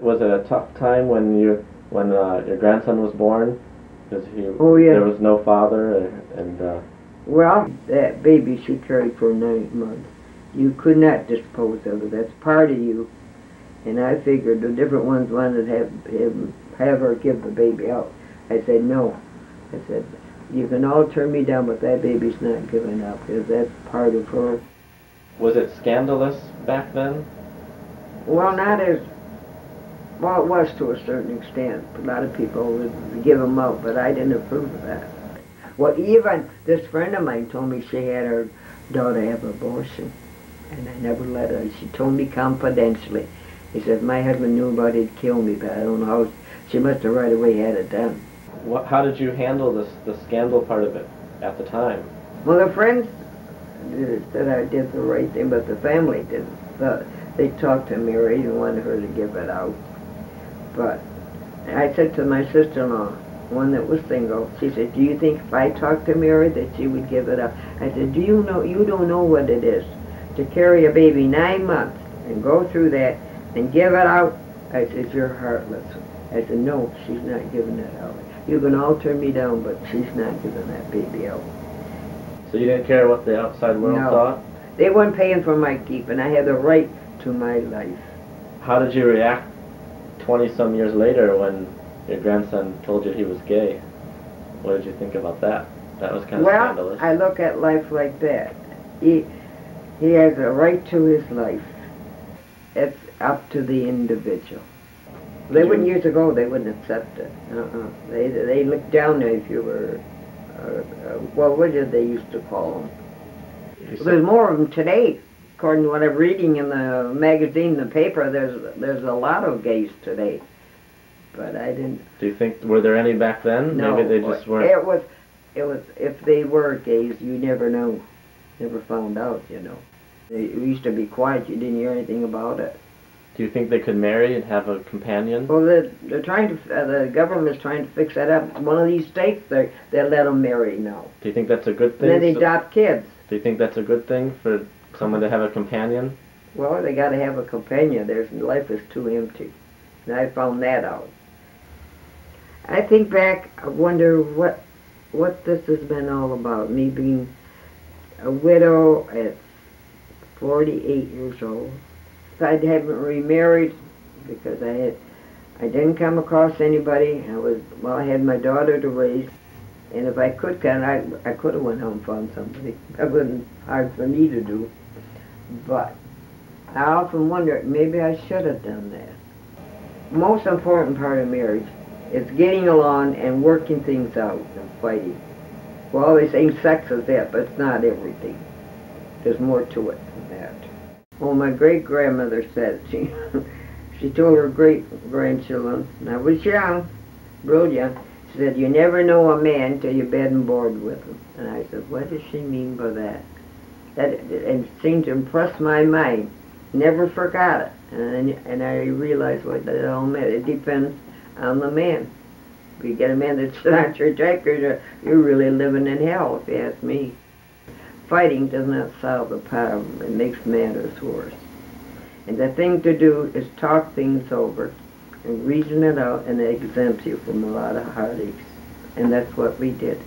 Was it a tough time when your grandson was born? Because Oh, yeah. there was no father, and Well, that baby she carried for 9 months. You could not dispose of it. That's part of you. And I figured the different ones wanted to have her give the baby out. I said, no. I said, you can all turn me down, but that baby's not giving up, because that's part of her. Was it scandalous back then? Well, not as, well, it was to a certain extent. A lot of people would give them out, but I didn't approve of that. Well, even this friend of mine told me she had her daughter have an abortion, and I never let her. She told me confidentially. He said, my husband knew about it, he'd kill me, but I don't know how. She must have right away had it done. How did you handle the scandal part of it at the time? Well, the friends said I did the right thing, but the family didn't. They talked to Mary and wanted her to give it out. But I said to my sister-in-law, one that was single, she said, do you think if I talked to Mary that she would give it up? I said, do you know, you don't know what it is to carry a baby 9 months and go through that and give it out? I said, you're heartless. I said, no, she's not giving it out. You can all turn me down, but she's not giving that baby out. So you didn't care what the outside world thought? They weren't paying for my keep, and I had the right to my life. How did you react 20-some years later when your grandson told you he was gay? What did you think about that? That was kind of scandalous. Well, I look at life like that. He has a right to his life. It's up to the individual. Years ago, they wouldn't accept it. They looked down if you were, well, what did they used to call them? There's more of them today. According to what I'm reading in the magazine, the paper, there's a lot of gays today. But I didn't. Do you think, were there any back then? No. Maybe they just weren't. It was, if they were gays, you never know. Never found out, you know. They used to be quiet, you didn't hear anything about it. Do you think they could marry and have a companion? Well, they're trying to, the government's trying to fix that up. One of these states, they let them marry now. Do you think that's a good thing? And then they adopt kids. Do you think that's a good thing for someone to have a companion? Well, they got to have a companion. Life is too empty. And I found that out. I think back, I wonder what this has been all about. Me being a widow at 48 years old. I haven't remarried because I didn't come across anybody. I had my daughter to raise, and if I could I could have went home and found somebody. That wasn't hard for me to do, but I often wonder maybe I should have done that. Most important part of marriage is getting along and working things out and fighting. Well, they say sex is that, but it's not everything. There's more to it than that. Well, my great-grandmother said, she told her great-grandchildren, and I was young, real young, she said, you never know a man till you're bed and board with him. And I said, what does she mean by that? And it seemed to impress my mind. Never forgot it. And I realized what that all meant. It depends on the man. If you get a man that's not your type, you're really living in hell, if you ask me. Fighting does not solve the problem. It makes matters worse. And the thing to do is talk things over and reason it out, and it exempts you from a lot of heartaches. And that's what we did.